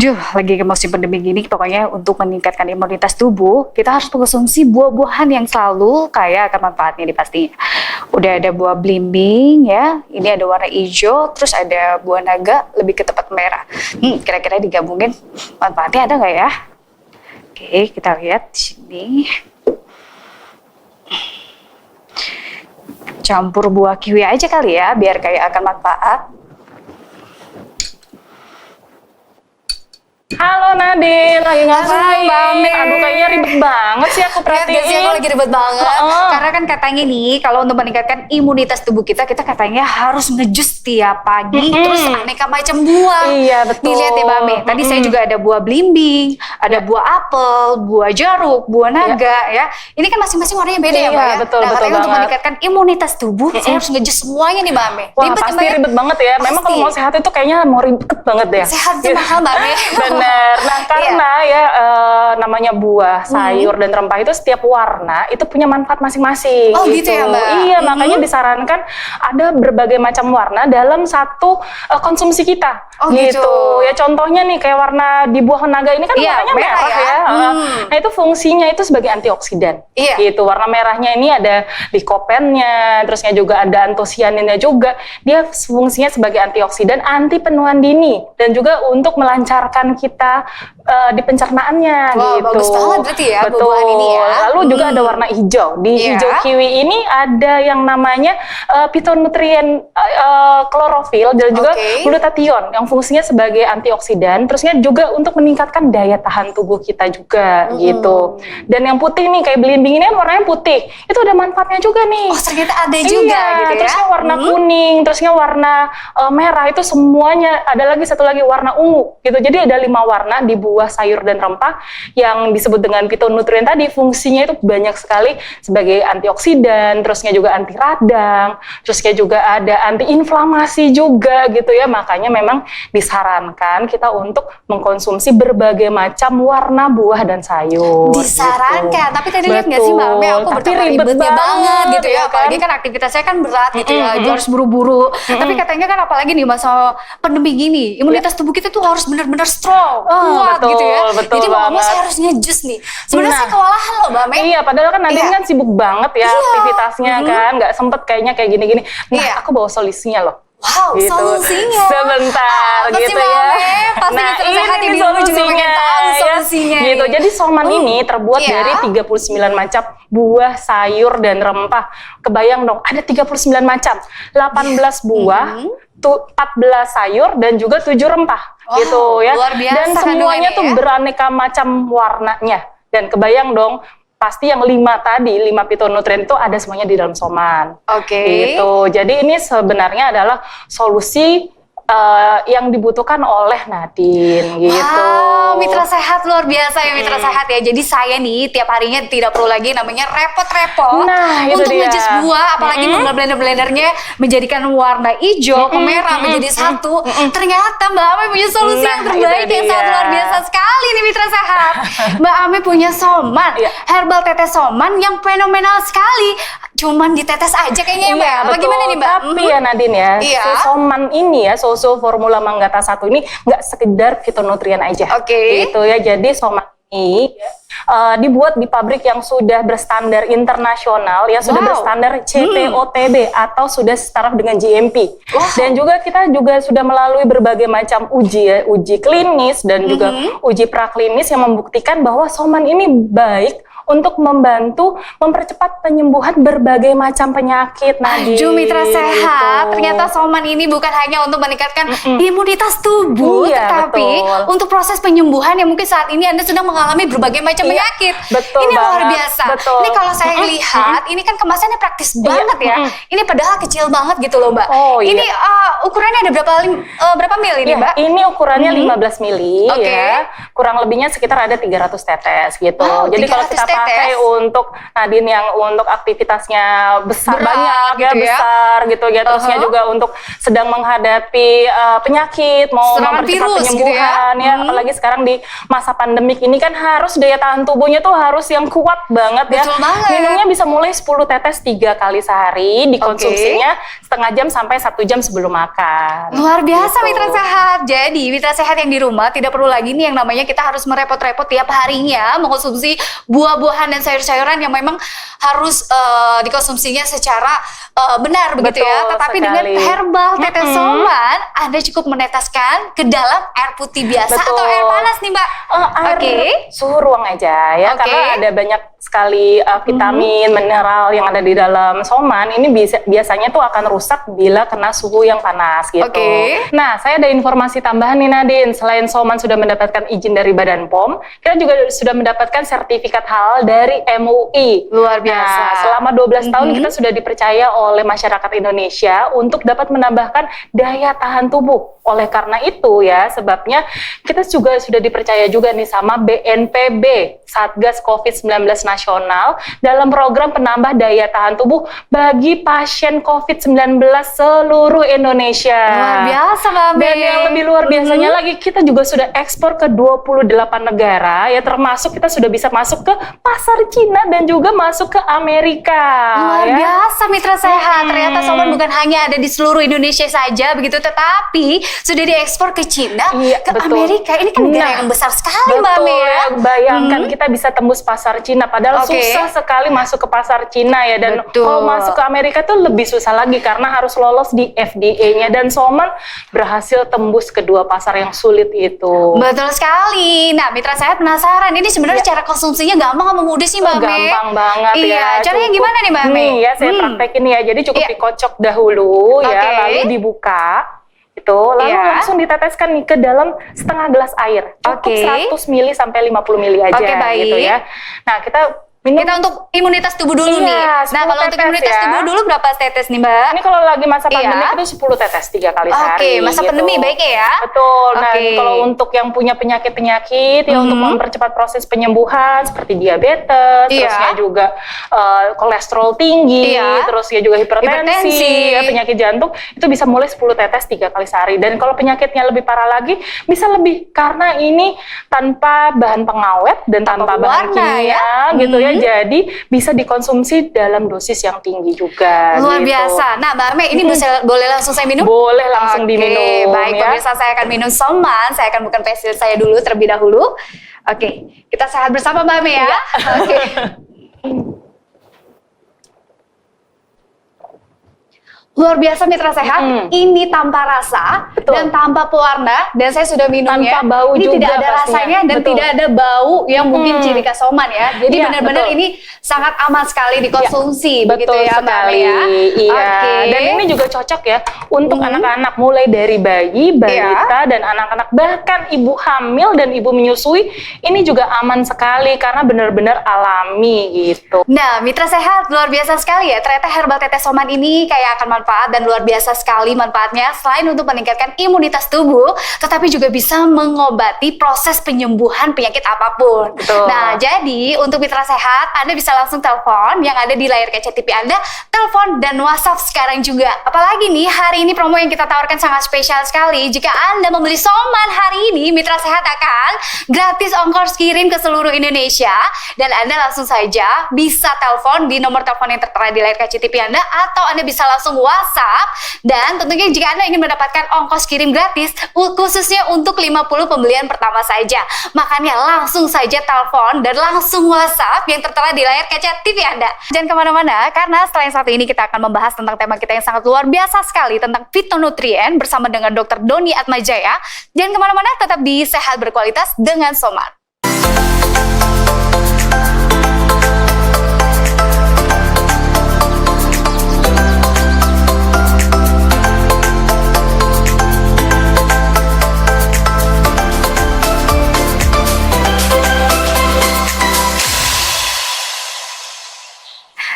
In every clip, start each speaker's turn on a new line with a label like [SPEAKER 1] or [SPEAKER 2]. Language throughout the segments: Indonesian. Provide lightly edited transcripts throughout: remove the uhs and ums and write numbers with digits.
[SPEAKER 1] Duh, lagi ke musim pandemi gini, pokoknya untuk meningkatkan imunitas tubuh, kita harus mengkonsumsi buah-buahan yang selalu kaya akan manfaatnya di pastinya. Udah ada buah belimbing ya, ini ada warna hijau, terus ada buah naga, lebih ke tepat merah. Kira-kira digabungin manfaatnya ada nggak ya? Oke, kita lihat di sini. Campur buah kiwi aja kali ya, biar kayak akan manfaat.
[SPEAKER 2] Halo Nadine, lagi ngapain? Aduh, kayaknya ribet banget sih aku perhatiin.
[SPEAKER 1] Lihat sih aku lagi ribet banget. Karena kan katanya nih, kalau untuk meningkatkan imunitas tubuh kita katanya harus ngejus tiap pagi, terus aneka macam buah.
[SPEAKER 2] Iya, betul.
[SPEAKER 1] Nih lihat ya Mbak Ame, tadi saya juga ada buah belimbing, ada buah apel, buah jeruk, buah naga ya. Ini kan masing-masing warnanya beda ya Mbak ya?
[SPEAKER 2] Betul,
[SPEAKER 1] nah,
[SPEAKER 2] betul
[SPEAKER 1] katanya untuk
[SPEAKER 2] banget.
[SPEAKER 1] meningkatkan imunitas tubuh, saya harus ngejus semuanya nih Mbak Ame.
[SPEAKER 2] Wah,
[SPEAKER 1] Ribet ya,
[SPEAKER 2] pasti
[SPEAKER 1] Mbak ya?
[SPEAKER 2] ribet banget ya. Memang kalau mau sehat itu kayaknya mau ribet banget ya.
[SPEAKER 1] Sehat itu mahal Mbak Ame.
[SPEAKER 2] Bener. Nah, karena ya namanya buah, sayur, dan rempah itu setiap warna itu punya manfaat masing-masing.
[SPEAKER 1] Oh gitu ya Mbak?
[SPEAKER 2] Iya, makanya disarankan ada berbagai macam warna dalam satu konsumsi kita.
[SPEAKER 1] Oh gitu.
[SPEAKER 2] Ya contohnya nih kayak warna di buah naga ini kan warnanya merah ya. Nah itu fungsinya itu sebagai antioksidan.
[SPEAKER 1] Iya.
[SPEAKER 2] Gitu. Warna merahnya ini ada likopennya, terusnya juga ada antosianinnya juga. Dia fungsinya sebagai antioksidan, anti penuaan dini, dan juga untuk melancarkan kita di pencernaannya.
[SPEAKER 1] Wah,
[SPEAKER 2] gitu.
[SPEAKER 1] bagus banget berarti ya
[SPEAKER 2] Betul.
[SPEAKER 1] buah-buahan ini ya.
[SPEAKER 2] Lalu juga ada warna hijau. Di hijau kiwi ini ada yang namanya phytonutrien klorofil dan juga glutathione yang fungsinya sebagai antioksidan, terusnya juga untuk meningkatkan daya tahan tubuh kita juga gitu. Dan yang putih nih kayak belimbing ini kan warnanya putih, itu ada manfaatnya juga nih.
[SPEAKER 1] Oh ternyata ada juga gitu ya.
[SPEAKER 2] Terusnya warna kuning, terusnya warna merah, itu semuanya. Ada lagi satu lagi warna ungu gitu. Jadi ada 5 warna di buah, sayur, dan rempah yang disebut dengan phytonutrien tadi. Fungsinya itu banyak sekali sebagai antioksidan, terusnya juga anti radang, terusnya juga ada anti inflamasi juga gitu ya. Makanya memang disarankan kita untuk mengkonsumsi berbagai macam warna buah dan sayur.
[SPEAKER 1] Disarankan,
[SPEAKER 2] gitu.
[SPEAKER 1] tapi tadi lihat nggak sih Mbak Ame, aku
[SPEAKER 2] Tapi
[SPEAKER 1] betapa
[SPEAKER 2] ribet
[SPEAKER 1] ribetnya banget gitu ya.
[SPEAKER 2] kan?
[SPEAKER 1] Apalagi kan aktivitasnya kan berat gitu ya, harus buru-buru. Tapi katanya kan apalagi nih masa pandemi gini, imunitas tubuh kita tuh harus benar-benar strong, kuat
[SPEAKER 2] betul,
[SPEAKER 1] gitu ya.
[SPEAKER 2] betul
[SPEAKER 1] Jadi mau nggak mau
[SPEAKER 2] banget.
[SPEAKER 1] saya harus ngejus nih. Sebenarnya saya kewalahan loh Mbak Ame.
[SPEAKER 2] Iya, padahal kan Nadine kan sibuk banget ya aktivitasnya kan, nggak sempet kayaknya kayak gini-gini. Nah, aku bawa solusinya loh.
[SPEAKER 1] Wow,
[SPEAKER 2] gitu.
[SPEAKER 1] Sebentar
[SPEAKER 2] Apa gitu ya.
[SPEAKER 1] Pasti
[SPEAKER 2] Nah,
[SPEAKER 1] ini
[SPEAKER 2] ini solusinya,
[SPEAKER 1] solusinya
[SPEAKER 2] ya. Gitu. Jadi soman ini terbuat dari 39 macam buah, sayur, dan rempah. Kebayang dong, ada 39 macam, 18 buah, 14 sayur, dan juga 7 rempah. Gitu ya.
[SPEAKER 1] Luar biasa.
[SPEAKER 2] Dan semuanya tuh beraneka macam warnanya. Dan kebayang dong, pasti yang 5 tadi, 5 phytonutrien itu ada semuanya di dalam soman. Gitu. Jadi ini sebenarnya adalah solusi yang dibutuhkan oleh Nadine gitu.
[SPEAKER 1] Wow, mitra sehat luar biasa ya mitra sehat ya. Jadi saya nih tiap harinya tidak perlu lagi namanya repot-repot untuk ngejus buah, apalagi blender-blendernya menjadikan warna hijau ke merah menjadi satu. Ternyata Mbak Ame punya solusi yang terbaik yang sangat luar biasa sekali nih mitra sehat. Mbak Ame punya soman, herbal tetes soman yang fenomenal sekali. Cuman ditetes aja kayaknya ya Mbak. Apa gimana nih Mbak?
[SPEAKER 2] Tapi ya Nadine ya, soman ini ya, Soso Formula Manggata 1 ini nggak sekedar fitonutrien aja. Gitu ya. Jadi soman ini dibuat di pabrik yang sudah berstandar internasional, yang sudah berstandar CPOTB atau sudah setaraf dengan GMP. Dan juga kita juga sudah melalui berbagai macam uji klinis dan juga uji praklinis yang membuktikan bahwa soman ini baik untuk membantu mempercepat penyembuhan berbagai macam penyakit.
[SPEAKER 1] Aduh mitra sehat, ternyata soman ini bukan hanya untuk meningkatkan imunitas tubuh, tetapi untuk proses penyembuhan yang mungkin saat ini Anda sedang mengalami berbagai macam penyakit.
[SPEAKER 2] Betul
[SPEAKER 1] ini luar biasa. Ini kalau saya lihat, ini kan kemasannya praktis banget ya. Ini padahal kecil banget gitu loh Mbak. Ini ukurannya ada berapa mil ini Mbak?
[SPEAKER 2] Ini ukurannya 15 mili ya. Kurang lebihnya sekitar ada 300 tetes gitu. Jadi kalau kita pakai untuk Nadine yang untuk aktivitasnya besar, banyak gitu ya, besar gitu ya, terusnya juga juga untuk sedang menghadapi penyakit, mau mempercepat penyembuhan gitu ya. Apalagi sekarang di masa pandemik ini kan harus daya tahan tubuhnya tuh harus yang kuat banget ya.
[SPEAKER 1] Betul banget.
[SPEAKER 2] Minumnya bisa mulai 10 tetes 3 kali sehari, dikonsumsinya setengah jam sampai 1 jam sebelum makan.
[SPEAKER 1] Luar biasa gitu. Mitra Sehat. Jadi mitra sehat yang di rumah tidak perlu lagi nih yang namanya kita harus merepot-repot tiap harinya mengkonsumsi buah-buahan dan sayur-sayuran yang memang harus dikonsumsinya secara benar begitu ya. Tetapi dengan herbal tetes soman, Anda cukup meneteskan ke dalam air putih biasa atau air panas nih Mbak?
[SPEAKER 2] Air suhu ruang aja ya, karena ada banyak sekali vitamin, mineral yang ada di dalam soman. Ini biasanya tuh akan rusak bila kena suhu yang panas gitu. Nah, saya ada informasi tambahan nih Nadine. Selain soman sudah mendapatkan izin dari Badan POM, kita juga sudah mendapatkan sertifikat halal dari MUI.
[SPEAKER 1] Luar biasa.
[SPEAKER 2] Nah, selama 12 tahun kita sudah dipercaya oleh masyarakat Indonesia untuk dapat menambahkan daya tahan tubuh. Oleh karena itu ya, sebabnya kita juga sudah dipercaya juga nih sama BNPB, Satgas COVID-19 Nasional, dalam program penambah daya tahan tubuh bagi pasien COVID-19 seluruh Indonesia.
[SPEAKER 1] Luar biasa Mbak Ame.
[SPEAKER 2] Dan yang lebih luar biasanya lagi, kita juga sudah ekspor ke 28 negara, ya termasuk kita sudah bisa masuk ke pasar Cina dan juga masuk ke Amerika.
[SPEAKER 1] Luar biasa mitra sehat. Ternyata soman bukan hanya ada di seluruh Indonesia saja begitu, tetapi sudah diekspor ke Cina, ke Amerika. Ini kan negara yang besar sekali Mbak Ame ya.
[SPEAKER 2] Bayangkan kita bisa tembus pasar Cina, padahal susah sekali masuk ke pasar Cina ya. Dan kalau masuk ke Amerika tuh lebih susah lagi karena harus lolos di FDA-nya. Dan soman berhasil tembus kedua pasar yang sulit itu.
[SPEAKER 1] Betul sekali. Nah, mitra saya penasaran, ini sebenarnya cara konsumsinya gampang atau mudah sih Mbak Ame?
[SPEAKER 2] Gampang banget ya.
[SPEAKER 1] Caranya gimana nih Mbak Ame?
[SPEAKER 2] Nih ya, saya praktekin ya. Jadi cukup dikocok dahulu ya, lalu dibuka. Lalu langsung diteteskan nih ke dalam setengah gelas air. Cukup 100 ml sampai 50 ml aja gitu ya. Nah, kita
[SPEAKER 1] untuk imunitas tubuh dulu nih. Nah, kalau untuk imunitas tubuh dulu berapa tetes nih Mbak?
[SPEAKER 2] Ini kalau lagi masa pandemi itu 10 tetes 3 kali sehari.
[SPEAKER 1] Masa pandemi baiknya ya.
[SPEAKER 2] Betul. Nah, kalau untuk yang punya penyakit-penyakit ya untuk mempercepat proses penyembuhan seperti diabetes, terusnya juga kolesterol tinggi, terus ya juga hipertensi, ya, penyakit jantung, itu bisa mulai 10 tetes 3 kali sehari. Dan kalau penyakitnya lebih parah lagi, bisa lebih karena ini tanpa bahan pengawet dan tanpa bahan kimia gitu ya. Jadi bisa dikonsumsi dalam dosis yang tinggi juga.
[SPEAKER 1] Luar biasa. Nah Mbak Ame, ini boleh langsung saya minum?
[SPEAKER 2] Boleh langsung diminum.
[SPEAKER 1] Baik, pemirsa, saya akan minum soman. Saya akan bukan facial saya dulu terlebih dahulu. Kita sehat bersama Mbak Ame ya. Luar biasa mitra sehat, ini tanpa rasa dan tanpa pewarna, dan saya sudah minumnya.
[SPEAKER 2] Tanpa bau
[SPEAKER 1] ini
[SPEAKER 2] juga
[SPEAKER 1] tidak ada rasanya dan tidak ada bau yang mungkin ciri khas soman ya. Jadi benar-benar ini sangat aman sekali dikonsumsi, begitu ya Mbak Ame ya.
[SPEAKER 2] Iya. Dan ini juga cocok ya untuk anak-anak mulai dari bayi, balita dan anak-anak, bahkan ibu hamil dan ibu menyusui. Ini juga aman sekali karena benar-benar alami gitu.
[SPEAKER 1] Nah, mitra sehat, luar biasa sekali ya. Ternyata herbal tetes soman ini kayak akan manfaat dan luar biasa sekali manfaatnya. Selain untuk meningkatkan imunitas tubuh, tetapi juga bisa mengobati proses penyembuhan penyakit apapun. Nah, jadi untuk mitra sehat, Anda bisa langsung telepon yang ada di layar kaca TV Anda, telepon dan WhatsApp sekarang juga. Apalagi nih, hari ini promo yang kita tawarkan sangat spesial sekali. Jika Anda membeli soman hari ini, mitra sehat akan gratis ongkos kirim ke seluruh Indonesia. Dan Anda langsung saja bisa telepon di nomor telepon yang tertera di layar kaca TV Anda, atau Anda bisa langsung WhatsApp. Dan tentunya jika Anda ingin mendapatkan ongkos kirim gratis khususnya untuk 50 pembelian pertama saja, makanya langsung saja telepon dan langsung WhatsApp yang tertera di layar kaca TV Anda. Jangan kemana-mana, karena selain satu ini kita akan membahas tentang tema kita yang sangat luar biasa sekali tentang fitonutrien bersama dengan Dr. Doni Atmajaya. Jangan kemana-mana, tetap di Sehat Berkualitas dengan Soman.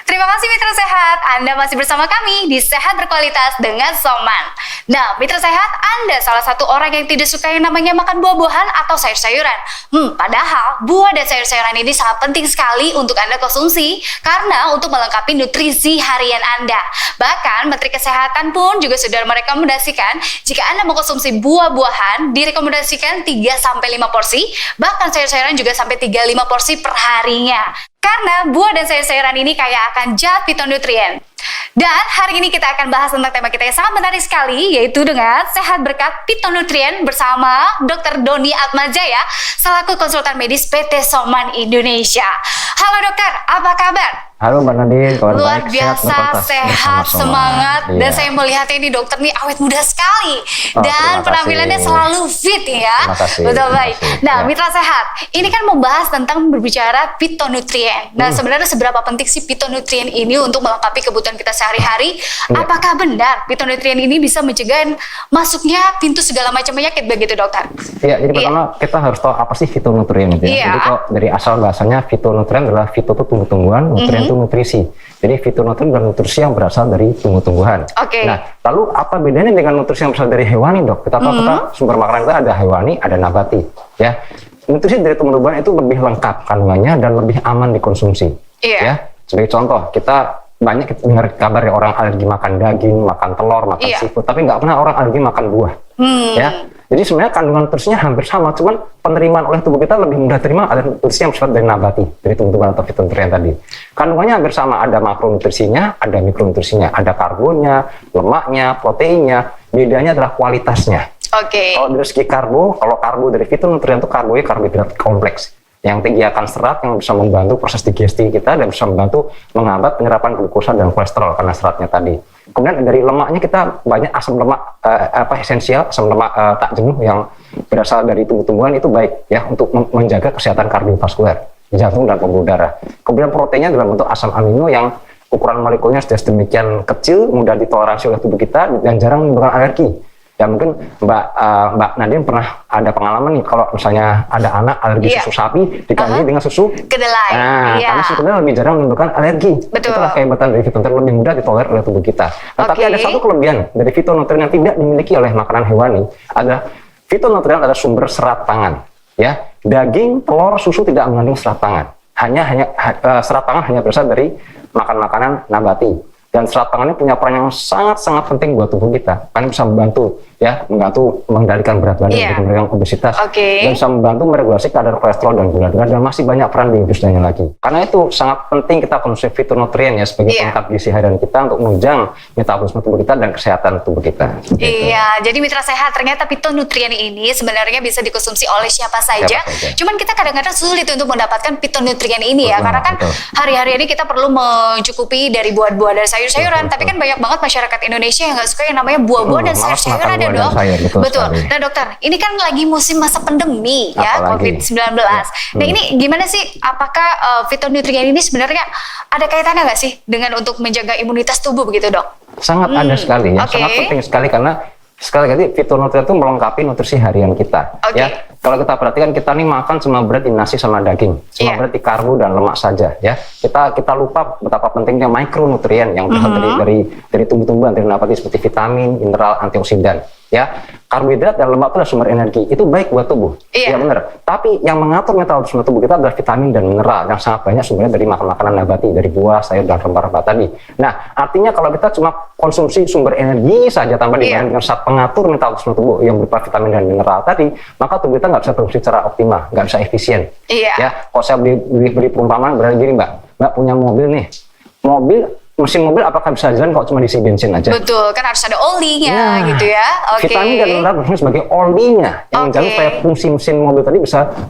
[SPEAKER 1] Terima kasih mitra sehat, Anda masih bersama kami di Sehat Berkualitas dengan Soman. Nah, mitra sehat, Anda salah satu orang yang tidak suka yang namanya makan buah-buahan atau sayur-sayuran. Padahal buah dan sayur-sayuran ini sangat penting sekali untuk Anda konsumsi karena untuk melengkapi nutrisi harian Anda. Bahkan Menteri Kesehatan pun juga sudah merekomendasikan jika Anda mengkonsumsi buah-buahan direkomendasikan 3-5 porsi, bahkan sayur-sayuran juga sampai 3-5 porsi per harinya. Karena buah dan sayur-sayuran ini kaya akan zat fitonutrien. Dan hari ini kita akan bahas tentang tema kita yang sangat menarik sekali, yaitu dengan sehat berkat fitonutrien bersama Dr. Doni Atmajaya selaku konsultan medis PT Soman Indonesia. Halo dokter, apa kabar?
[SPEAKER 3] Halo Mbak Nadine, kabar
[SPEAKER 1] luar
[SPEAKER 3] baik,
[SPEAKER 1] biasa, sehat, semangat, dan saya melihat ini dokter nih awet muda sekali, dan penampilannya selalu fit ya. Betul baik. Nah, mitra sehat, ini kan membahas tentang berbicara fitonutrien. Nah, sebenarnya seberapa penting sih fitonutrien ini untuk melengkapi kebutuhan kita sehari-hari? Apakah benar fitonutrien ini bisa mencegah masuknya pintu segala macam penyakit begitu dokter?
[SPEAKER 3] Iya, jadi pertama kita harus tahu apa sih fitonutrien itu ya. Jadi kok dari asal bahasanya fitonutrien adalah fito itu tumbuh-tumbuhan, nutrien itu nutrisi. Jadi fitonutrien adalah nutrisi yang berasal dari tumbuh-tumbuhan. Nah, lalu apa bedanya dengan nutrisi yang berasal dari hewani, dok? Kita tahu kita sumber makanan kita ada hewani, ada nabati. Ya, nutrisi dari tumbuh-tumbuhan itu lebih lengkap kandungannya dan lebih aman dikonsumsi. Ya, sebagai contoh, kita banyak dengar kabar ya orang alergi makan daging, makan telur, makan seafood, tapi nggak pernah orang alergi makan buah. Ya, jadi sebenarnya kandungan nutrisinya hampir sama, cuman penerimaan oleh tubuh kita lebih mudah terima ada nutrisi yang bersifat dari nabati, dari tumbuh-tumbuhan atau fitonutrien tadi. Kandungannya hampir sama, ada makronutrisinya, ada mikronutrisinya, ada karbonnya, lemaknya, proteinnya. Bedanya adalah kualitasnya. Kalau dari segi karbo, kalau karbo dari fitonutrien itu karbohidrat kompleks yang tinggi akan serat, yang bisa membantu proses digesti kita dan bisa membantu menghambat penyerapan glukosa dan kolesterol karena seratnya tadi. Kemudian dari lemaknya kita banyak asam lemak esensial, asam lemak tak jenuh yang berasal dari tumbuh-tumbuhan itu baik ya untuk menjaga kesehatan kardiovaskuler, jantung dan pembuluh darah. Kemudian proteinnya dalam bentuk asam amino yang ukuran molekulnya sudah sedemikian kecil, mudah ditoleransi oleh tubuh kita dan jarang menimbulkan alergi. Ya mungkin Mbak Nadine pernah ada pengalaman nih kalau misalnya ada anak alergi susu sapi diganti dengan susu kedelai. Karena susu kedelai lebih jarang menimbulkan alergi. Itulah kehebatan dari fitonutrien, lebih mudah ditolerir oleh tubuh kita. Tapi ada satu kelebihan dari fitonutrien yang tidak dimiliki oleh makanan hewani, adalah fitonutrien adalah sumber serat pangan. Ya, daging, telur, susu tidak mengandung serat pangan. Serat pangan hanya berasal dari makanan nabati. Dan serat pangan ini punya peran yang sangat-sangat penting buat tubuh kita. Karena bisa membantu mengendalikan berat badan, mengendalikan obesitas, dan bisa membantu meregulasi kadar kolesterol dan gula darah, dan masih banyak peran biologis lainnya lagi. Karena itu sangat penting kita konsumsi fitonutrien ya sebagai pelengkap gizi harian kita untuk menunjang metabolisme tubuh kita dan kesehatan tubuh kita.
[SPEAKER 1] Jadi mitra sehat, ternyata fitonutrien ini sebenarnya bisa dikonsumsi oleh siapa saja. Cuman kita kadang-kadang sulit untuk mendapatkan fitonutrien ini ya, karena kan hari-hari ini kita perlu mencukupi dari buah-buah dan sayur-sayuran, tapi kan banyak banget masyarakat Indonesia yang nggak suka yang namanya buah-buah dan sayur-sayuran ya dok. Betul. Nah dokter, ini kan lagi musim masa pandemi ya, COVID-19. Nah ini gimana sih? Apakah fitonutrien ini sebenarnya ada kaitannya nggak sih dengan untuk menjaga imunitas tubuh begitu dok?
[SPEAKER 3] Sangat ada sekali ya, sangat penting sekali karena sekali lagi fitonutrien itu melengkapi nutrisi harian kita. Ya, kalau kita perhatikan kita nih makan cuma berarti nasi sama daging, cuma berarti karbo dan lemak saja. Ya, kita lupa betapa pentingnya mikronutrien yang berasal dari tumbuh-tumbuhan, dari nabati seperti vitamin, mineral, antioksidan. Ya, karbohidrat dan lemak itu adalah sumber energi, itu baik buat tubuh. Ya benar. Tapi yang mengatur metabolisme tubuh kita adalah vitamin dan mineral yang sangat banyak sumbernya dari makanan nabati, dari buah, sayur dan rempah-rempah tadi. Nah, artinya kalau kita cuma konsumsi sumber energi saja tanpa dibanding dengan zat pengatur metabolisme tubuh yang berupa vitamin dan mineral tadi, maka tubuh kita nggak bisa produksi secara optimal, nggak bisa efisien. Ya, kalau saya beri perumpamaan berarti gini Mbak punya mobil nih, mesin mobil apakah bisa jalan kalau cuma diisi bensin aja?
[SPEAKER 1] Betul, kan harus ada olinya gitu ya.
[SPEAKER 3] Vitamin dan mineral berfungsi sebagai olinya yang menjaga supaya fungsi mesin mobil tadi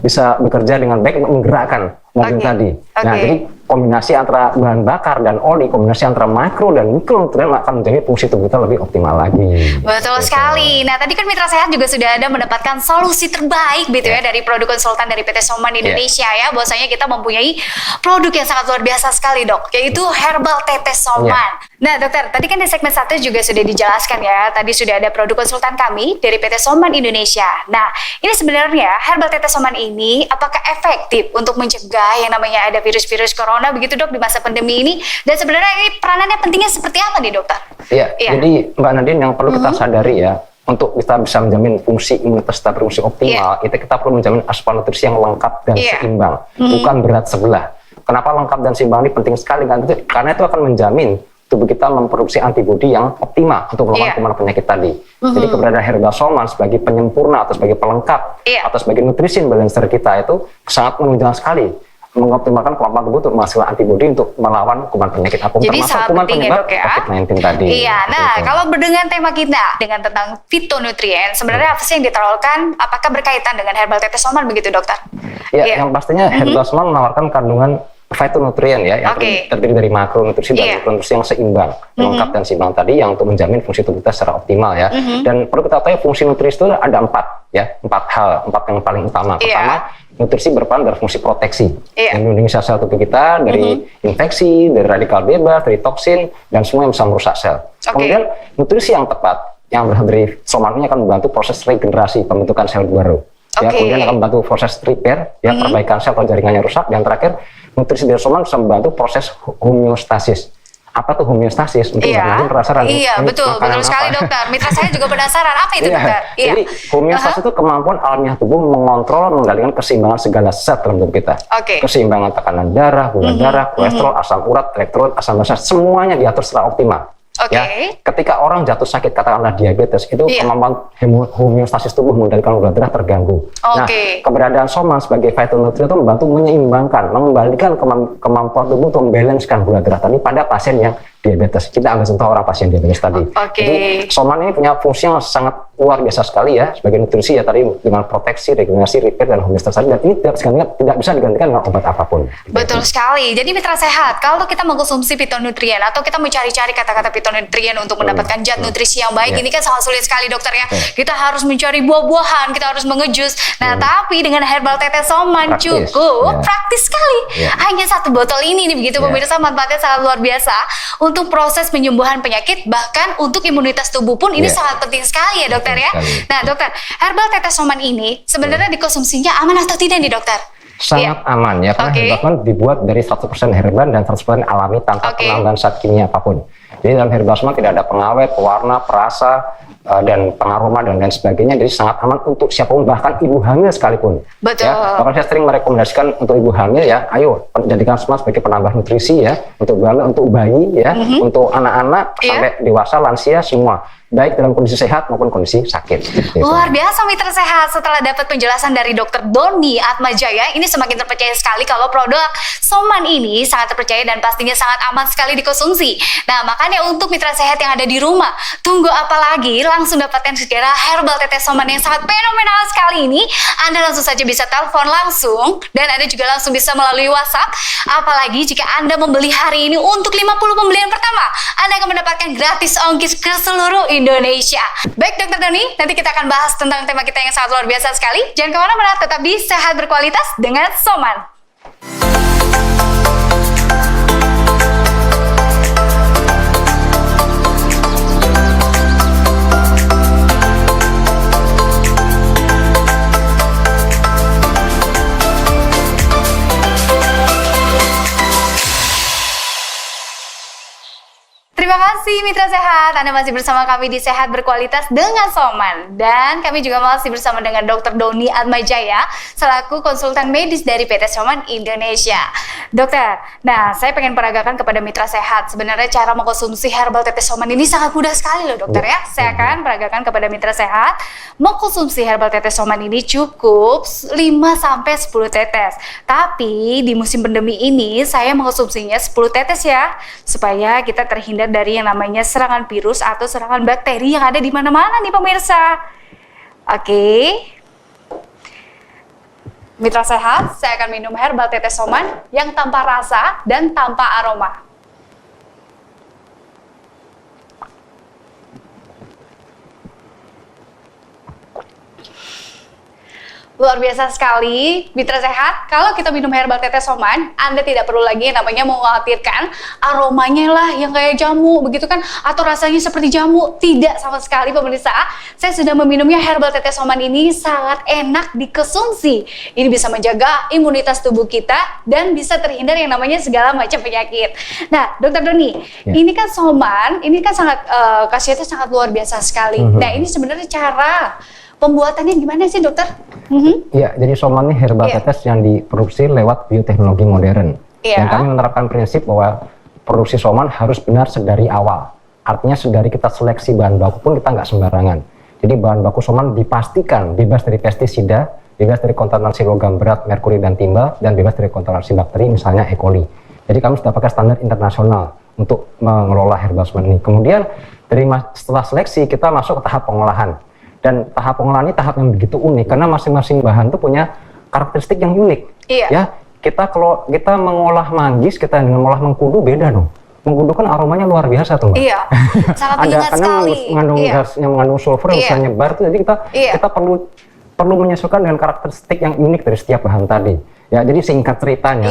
[SPEAKER 3] bisa bekerja dengan baik untuk menggerakkan mobil tadi. Nah, jadi kombinasi antara bahan bakar dan oli, kombinasi antara makro dan mikronutrien akan menjadi fungsi tubuh kita lebih optimal lagi.
[SPEAKER 1] Betul sekali. Nah, tadi kan Mitra Sehat juga sudah ada mendapatkan solusi terbaik gitu ya dari produk konsultan dari PT Soman Indonesia ya. Bahwasanya kita mempunyai produk yang sangat luar biasa sekali dok, yaitu Herbal Tetes Soman. Nah dokter, tadi kan di segmen 1 juga sudah dijelaskan ya, tadi sudah ada produk konsultan kami dari PT Soman Indonesia. Nah, ini sebenarnya Herbal Tetes Soman ini apakah efektif untuk mencegah ya yang namanya ada virus-virus corona begitu dok di masa pandemi ini. Dan sebenarnya ini peranannya pentingnya seperti apa nih dokter?
[SPEAKER 3] Iya, jadi Mbak Nadine yang perlu kita sadari ya, untuk kita bisa menjamin fungsi imunitas kita berfungsi optimal, itu kita perlu menjamin asupan nutrisi yang lengkap dan seimbang, bukan berat sebelah. Kenapa lengkap dan seimbang ini penting sekali? Karena itu akan menjamin tubuh kita memproduksi antibodi yang optimal untuk melawan kuman penyakit tadi. Jadi keberadaan Herbal Soman sebagai penyempurna atau sebagai pelengkap atau sebagai nutrition balancer kita itu sangat menunjang sekali mengoptimalkan kemampuan tubuh untuk menghasilkan antibodi untuk melawan kuman penyakit apapun, termasuk kuman penyebab COVID-19 tadi.
[SPEAKER 1] Iya, nah kalau dengan tema kita dengan tentang fitonutrien, sebenarnya apa sih yang ditawarkan? Apakah berkaitan dengan Herbal Tetes Soman begitu dokter?
[SPEAKER 3] Ya, yang pastinya Herbal Soman menawarkan kandungan fitonutrien ya, yang terdiri dari makronutrisi dan mikronutrisi yang seimbang, lengkap dan seimbang tadi, yang untuk menjamin fungsi tubuh kita secara optimal ya. Dan perlu kita tahu fungsi nutrisi itu ada empat hal yang paling utama. Pertama, nutrisi berperan dari fungsi proteksi, yang melindungi sel-sel tubuh kita dari infeksi, dari radikal bebas, dari toksin, dan semua yang bisa merusak sel. Kemudian nutrisi yang tepat, yang berasal dari Soman ini akan membantu proses regenerasi pembentukan sel baru. Ya, kemudian akan membantu proses repair, perbaikan sel kalau jaringannya rusak, dan terakhir nutrisi dari Soman bisa membantu proses homeostasis. Apa tuh homeostasis? Untuk penasaran.
[SPEAKER 1] Iya, betul sekali dokter. Mitra saya juga penasaran, apa itu dokter?
[SPEAKER 3] Jadi homeostasis itu kemampuan alamiah tubuh mengontrol, mengendalikan keseimbangan segala zat dalam tubuh kita. Keseimbangan tekanan darah, gula darah, kolesterol, asam urat, elektrolit, asam basa, semuanya diatur secara optimal. Ya, ketika orang jatuh sakit, katakanlah diabetes, itu kemampuan homeostasis tubuh mengendalikan gula darah terganggu. Nah, keberadaan Soman sebagai fitonutrien itu membantu menyeimbangkan, mengembalikan kemampuan tubuh untuk membalancekan gula darah tadi pada pasien yang diabetes. Kita ambil contoh orang pasien diabetes tadi. Jadi Soman ini punya fungsi yang sangat luar biasa sekali ya, sebagai nutrisi ya tadi, dengan proteksi, regenerasi, repair, dan homeostasis, dan ini tidak bisa digantikan dengan obat apapun.
[SPEAKER 1] Betul sekali. Jadi mitra sehat, kalau kita mengkonsumsi fitonutrien atau kita mencari-cari kata-kata fitonutrien untuk mendapatkan zat nutrisi yang baik, ini kan sangat sulit sekali dokter ya. Kita harus mencari buah-buahan, kita harus mengejus. Nah, tapi dengan Herbal Tetes Soman cukup praktis sekali. Hanya satu botol ini nih begitu pemirsa, manfaatnya sangat luar biasa untuk proses penyembuhan penyakit, bahkan untuk imunitas tubuh pun ini sangat penting sekali ya dokter ya. Nah dokter, Herbal Tetes Soman ini sebenarnya dikonsumsinya aman atau tidak nih dokter?
[SPEAKER 3] Sangat aman ya, karena Herbal Soman dibuat dari 100% herbal dan 100% alami tanpa penambahan zat kimia apapun. Jadi dalam Herbal Soman tidak ada pengawet, pewarna, perasa, dan pengaroma dan lain sebagainya, jadi sangat aman untuk siapapun, bahkan ibu hamil sekalipun.
[SPEAKER 1] Betul.
[SPEAKER 3] Ya, bahkan saya sering merekomendasikan untuk ibu hamil ya, ayo jadikan Soman sebagai penambah nutrisi ya, untuk ibu hamil, untuk bayi ya, untuk anak-anak sampai dewasa, lansia semua, baik dalam kondisi sehat maupun kondisi sakit.
[SPEAKER 1] Luar biasa mitra sehat, setelah dapat penjelasan dari Dr. Doni Atmajaya, ini semakin terpercaya sekali kalau produk Soman ini sangat terpercaya dan pastinya sangat aman sekali dikonsumsi. Nah, makanya untuk mitra sehat yang ada di rumah, tunggu apa lagi? Langsung dapatkan segera Herbal Tetes Soman yang sangat fenomenal sekali ini. Anda langsung saja bisa telepon langsung, dan Anda juga langsung bisa melalui WhatsApp. Apalagi jika Anda membeli hari ini untuk 50 pembelian pertama, Anda akan mendapatkan gratis ongkir ke seluruh Indonesia. Baik Dr. Doni, nanti kita akan bahas tentang tema kita yang sangat luar biasa sekali. Jangan kemana-mana, tetap di Sehat Berkualitas dengan Soman. Terima kasih Mitra Sehat, Anda masih bersama kami di Sehat Berkualitas dengan Soman. Dan kami juga masih bersama dengan Dr. Doni Atmajaya selaku konsultan medis dari PT Soman Indonesia. Dokter, nah saya pengen peragakan kepada Mitra Sehat, sebenarnya cara mengkonsumsi Herbal Tetes Soman ini sangat mudah sekali loh dokter ya. Saya akan peragakan kepada Mitra Sehat, mengkonsumsi Herbal Tetes Soman ini cukup 5-10 tetes. Tapi di musim pandemi ini saya mengkonsumsinya 10 tetes ya, supaya kita terhindar dari yang namanya serangan virus atau serangan bakteri yang ada di mana-mana nih pemirsa. Oke. Mitra Sehat, saya akan minum Herbal Tetes Soman yang tanpa rasa dan tanpa aroma. Luar biasa sekali, Mitra Sehat. Kalau kita minum herbal tetes soman, Anda tidak perlu lagi yang namanya mengkhawatirkan aromanya lah yang kayak jamu, begitu kan? Atau rasanya seperti jamu. Tidak sama sekali pemirsa. Saya sudah meminumnya, herbal tetes soman ini sangat enak dikonsumsi. Ini bisa menjaga imunitas tubuh kita dan bisa terhindar yang namanya segala macam penyakit. Nah, Dokter Doni, ini kan soman, ini kan sangat khasiatnya sangat luar biasa sekali. Nah, ini sebenarnya cara pembuatannya gimana sih, Dokter?
[SPEAKER 3] Iya, jadi soman ini herbal tetes yang diproduksi lewat bioteknologi modern. Dan kami menerapkan prinsip bahwa produksi soman harus benar sedari awal. Artinya sedari kita seleksi bahan baku pun kita nggak sembarangan. Jadi bahan baku soman dipastikan bebas dari pestisida, bebas dari kontaminasi logam berat, merkuri dan timbal, dan bebas dari kontaminasi bakteri, misalnya E. coli. Jadi kami sudah pakai standar internasional untuk mengelola herbal soman ini. Kemudian setelah seleksi kita masuk ke tahap pengolahan. Dan tahap pengolahan ini tahap yang begitu unik karena masing-masing bahan itu punya karakteristik yang unik. Ya, kalau kita mengolah manggis, kita dengan mengolah mengkudu beda dong. Mengkudu kan aromanya luar biasa tuh, Mbak.
[SPEAKER 1] Iya, sangat menyengat sekali.
[SPEAKER 3] Karena mengandung gas yang mengandung sulfur yang bisa nyebar tuh, jadi kita perlu menyesuaikan dengan karakteristik yang unik dari setiap bahan tadi. Ya, jadi singkat ceritanya.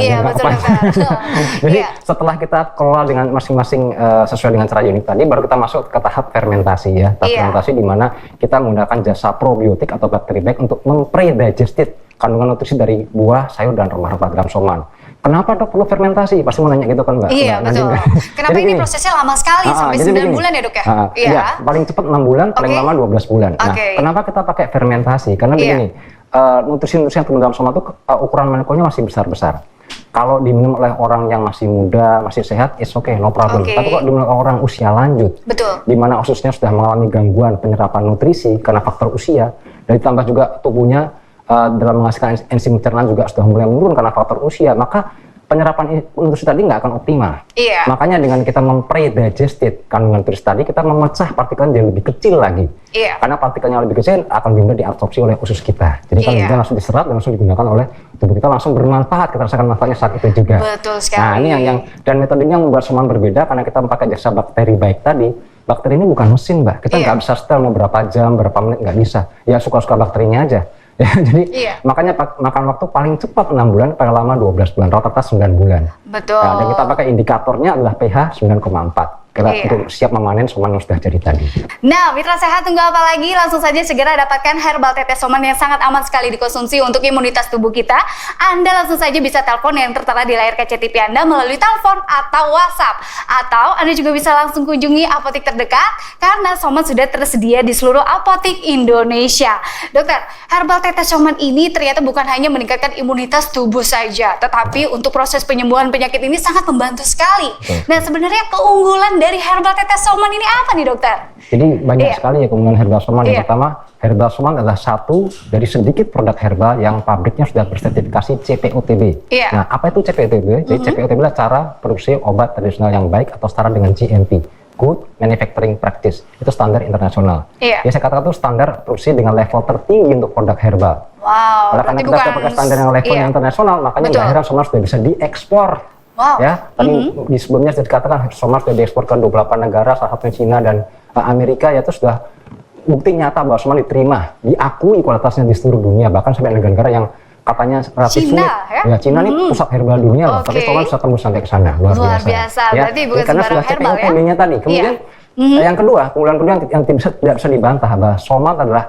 [SPEAKER 3] Jadi setelah kita kelola dengan masing-masing sesuai dengan cara unik tadi, baru kita masuk ke tahap fermentasi ya. Tahap fermentasi di mana kita menggunakan jasa probiotik atau bakteri baik untuk mempredigested kandungan nutrisi dari buah, sayur, dan rempah-rempah dalam soman. Kenapa dok perlu fermentasi? Pasti mau nanya gitu kan Mbak?
[SPEAKER 1] Iya, betul. Kenapa ini prosesnya lama sekali, sampai 9 bulan ya dok ya?
[SPEAKER 3] Iya, paling cepat 6 bulan, paling lama 12 bulan. Nah, kenapa kita pakai fermentasi? Karena begini, nutrisi-nutrisi yang terkandung dalam soman itu ukuran molekulnya masih besar-besar. Kalau diminum oleh orang yang masih muda, masih sehat, it's okay, no problem. Tapi kalau diminum oleh orang usia lanjut, di mana ususnya sudah mengalami gangguan penyerapan nutrisi karena faktor usia, dan ditambah juga tubuhnya dalam menghasilkan enzim pencernaan juga sudah mulai menurun karena faktor usia, maka penyerapan nutrisi tadi nggak akan optimal. Makanya dengan kita mempredigested kandungan nutrisi tadi, kita memecah partikel yang lebih kecil lagi. Karena partikelnya lebih kecil akan mudah diabsorpsi oleh usus kita. Jadi kan kita langsung diserap dan langsung digunakan oleh tubuh kita, langsung bermanfaat. Kita rasakan manfaatnya saat itu juga.
[SPEAKER 1] Betul sekali.
[SPEAKER 3] Nah ini yang dan metodenya membuat soman berbeda karena kita memakai jasa bakteri baik tadi. Bakteri ini bukan mesin, Mbak. Kita nggak bisa setel mau berapa jam, berapa menit, nggak bisa. Ya suka-suka bakterinya aja. Ya, jadi makanya makan waktu paling cepat 6 bulan, paling lama 12 bulan, rata-rata 9 bulan.
[SPEAKER 1] Betul.
[SPEAKER 3] Nah, dan kita pakai indikatornya adalah pH 9,4. Kita untuk siap memanen soman yang sudah jadi tadi.
[SPEAKER 1] Nah, Mitra Sehat, tunggu apa lagi? Langsung saja segera dapatkan herbal tetes soman yang sangat aman sekali dikonsumsi untuk imunitas tubuh kita. Anda langsung saja bisa telepon yang tertera di layar kaca TV Anda melalui telepon atau WhatsApp. Atau Anda juga bisa langsung kunjungi apotek terdekat karena soman sudah tersedia di seluruh apotek Indonesia. Dokter, herbal tetes soman ini ternyata bukan hanya meningkatkan imunitas tubuh saja, tetapi untuk proses penyembuhan penyakit ini sangat membantu sekali. Nah, sebenarnya keunggulan dari herbal tetes soman ini apa nih dokter?
[SPEAKER 3] Jadi banyak sekali ya keunggulan herbal soman. Yang pertama, herbal soman adalah satu dari sedikit produk herbal yang pabriknya sudah bersertifikasi CPOTB. Nah, apa itu CPOTB? Jadi CPOTB adalah cara produksi obat tradisional yang baik atau setara dengan GMP. Good Manufacturing Practice. Itu standar internasional. Ya, saya katakan itu standar produksi dengan level tertinggi untuk produk herbal. Karena kita sudah pakai standar yang level internasional, makanya nggak heran soman sudah bisa diekspor. Ya, tadi di sebelumnya sudah dikatakan soman sudah diekspor ke 28 negara, salah satunya Cina dan Amerika, ya itu sudah bukti nyata bahwa soman diterima, diakui kualitasnya di seluruh dunia, bahkan sampai negara-negara yang katanya relatif sulit. Ya, Cina ini pusat herbal dunia loh, tapi soman bisa tembus sampai ke sana, luar biasa.
[SPEAKER 1] Ya, berarti bukan
[SPEAKER 3] karena sudah CPOTB-nya tadi. Kemudian yang kedua, keunggulan kedua yang tidak bisa dibantah bahwa soman adalah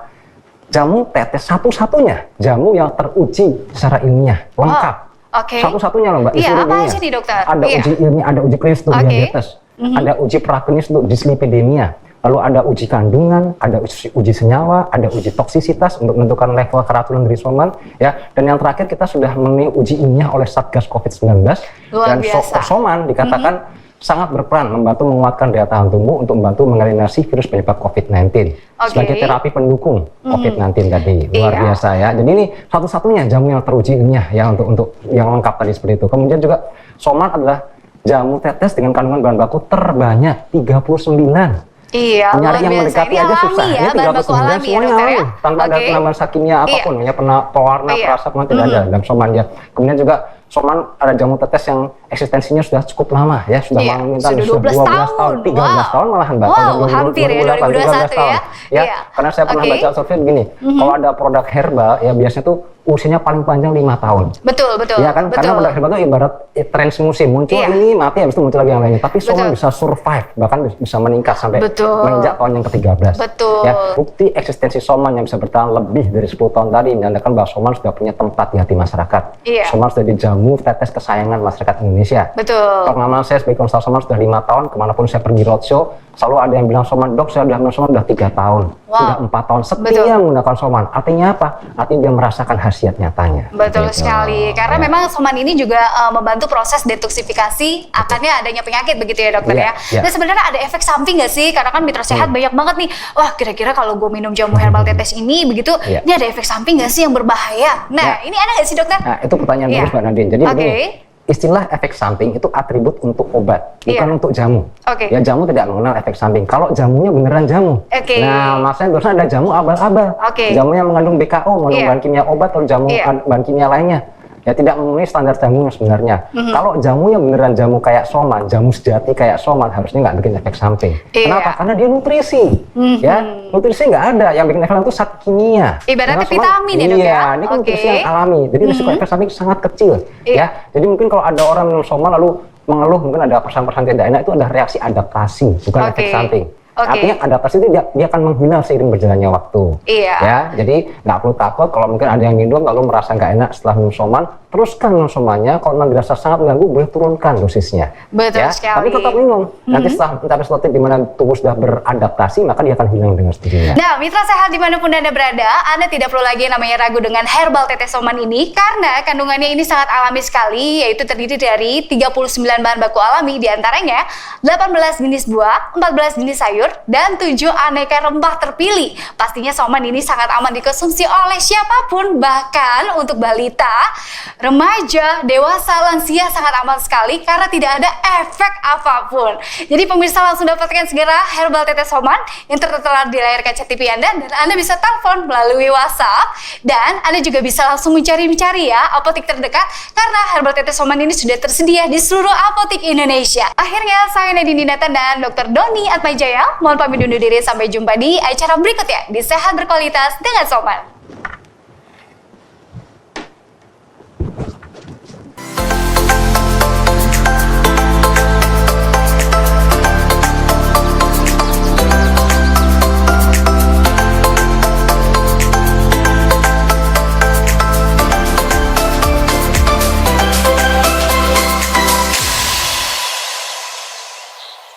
[SPEAKER 3] jamu tetes satu-satunya jamu yang teruji secara ilmiah, lengkap. Satu-satunya loh Mbak,
[SPEAKER 1] Iya, apa aja nih dokter?
[SPEAKER 3] Ada uji ilmiah, ada uji klinis untuk diabetes, ada uji praklinis untuk dislipidemia, lalu ada uji kandungan, ada uji senyawa, ada uji toksisitas untuk menentukan level keracunan dari soman, ya. Dan yang terakhir kita sudah memenuhi uji ilmiah oleh Satgas COVID-19 dan soman dikatakan sangat berperan membantu menguatkan daya tahan tubuh untuk membantu mengeliminasi virus penyebab COVID-19 sebagai terapi pendukung COVID-19 tadi. Luar biasa ya. Jadi ini satu-satunya jamu yang teruji ilmiah ya untuk yang lengkap tadi seperti itu. Kemudian juga soman adalah jamu tetes dengan kandungan bahan baku terbanyak 39. Nyari yang mendekati aja susah. Ini 39 semuanya alami, tanpa ada penambahan kimia apapun, ya pewarna, perasa, tidak ada dalam soman ya. Kemudian juga Soman ada jamu tetes yang eksistensinya sudah cukup lama ya, sudah
[SPEAKER 1] sudah 12 tahun,
[SPEAKER 3] 13 tahun malahan bahkan.
[SPEAKER 1] Hampir ya 2021 ya.
[SPEAKER 3] Karena saya pernah baca survei begini, kalau ada produk herbal ya biasanya tuh usianya paling panjang 5 tahun.
[SPEAKER 1] Betul.
[SPEAKER 3] Ya kan, karena produk herbal itu ibarat tren musim, muncul ini mati, habis itu muncul lagi yang lainnya. Tapi Soman bisa survive, bahkan bisa meningkat sampai menginjak tahun yang ke-13. Ya, bukti eksistensi Soman yang bisa bertahan lebih dari 10 tahun tadi menandakan bahwa Soman sudah punya tempat di hati masyarakat. Soman sudah dijamu tetes kesayangan masyarakat Indonesia. Pengalaman saya sebagai konsultan Soman sudah 5 tahun, kemanapun saya pergi roadshow, selalu ada yang bilang Soman, dok saya udah minum Soman udah 3 tahun, sudah 4 tahun setia menggunakan Soman. Artinya apa? Artinya dia merasakan khasiat nyatanya.
[SPEAKER 1] Betul sekali, karena memang Soman ini juga membantu proses detoksifikasi akannya adanya penyakit begitu ya dokter ya. Nah sebenarnya ada efek samping nggak sih? Karena kan mitra sehat banyak banget nih, wah kira-kira kalau gue minum jamu herbal tetes ini begitu, ini ada efek samping nggak sih yang berbahaya? Nah ini ada nggak sih dokter? Nah
[SPEAKER 3] itu pertanyaan bagus Mbak Nadine. Jadi begini, istilah efek samping itu atribut untuk obat, bukan untuk jamu. Ya jamu tidak mengenal efek samping. Kalau jamunya beneran jamu. Nah, maksudnya barusan ada jamu abal-abal. Jamu yang mengandung BKO, mengandung bahan kimia obat atau jamu bahan kimia lainnya. Ya tidak memenuhi standar jamu sebenarnya. Kalau jamunya beneran jamu kayak Soman, jamu sejati kayak Soman, harusnya nggak bikin efek samping. Kenapa? Karena dia nutrisi. Ya, nutrisi nggak ada. Yang bikin efek samping itu zat kimia.
[SPEAKER 1] Ibaratnya vitamin ya dok ya?
[SPEAKER 3] Iya, ini kan nutrisi yang alami. Jadi risiko efek samping sangat kecil. Ya, jadi mungkin kalau ada orang minum Soman lalu mengeluh mungkin ada perasaan-perasaan tidak enak, itu ada reaksi adaptasi, bukan efek samping. Artinya adaptasi itu dia akan menghilang seiring berjalannya waktu. Ya, jadi nggak perlu takut kalau mungkin ada yang minum lalu merasa nggak enak setelah minum Soman, teruskan minum Somannya. Kalau memang dirasa sangat mengganggu, boleh turunkan dosisnya.
[SPEAKER 1] Betul sekali.
[SPEAKER 3] Tapi tetap minum. Nanti setelah mencapai suatu titik di mana tubuh sudah beradaptasi, maka dia akan hilang dengan sendirinya.
[SPEAKER 1] Nah, mitra sehat dimanapun Anda berada, Anda tidak perlu lagi namanya ragu dengan herbal tetes Soman ini, karena kandungannya ini sangat alami sekali, yaitu terdiri dari 39 bahan baku alami, diantaranya 18 jenis buah, 14 jenis sayur, dan 7 aneka rempah terpilih. Pastinya Soman ini sangat aman dikonsumsi oleh siapapun, bahkan untuk balita, remaja, dewasa, lansia sangat aman sekali karena tidak ada efek apapun. Jadi pemirsa langsung dapatkan segera herbal tetes Soman yang tertera di layar kaca TV Anda, dan Anda bisa telepon melalui WhatsApp, dan Anda juga bisa langsung mencari-cari ya apotek terdekat, karena herbal tetes Soman ini sudah tersedia di seluruh apotek Indonesia. Akhirnya saya Nadine Dinata dan Dr. Doni Atmajaya mohon pamit undur diri, sampai jumpa di acara berikutnya di Sehat Berkualitas dengan Soman.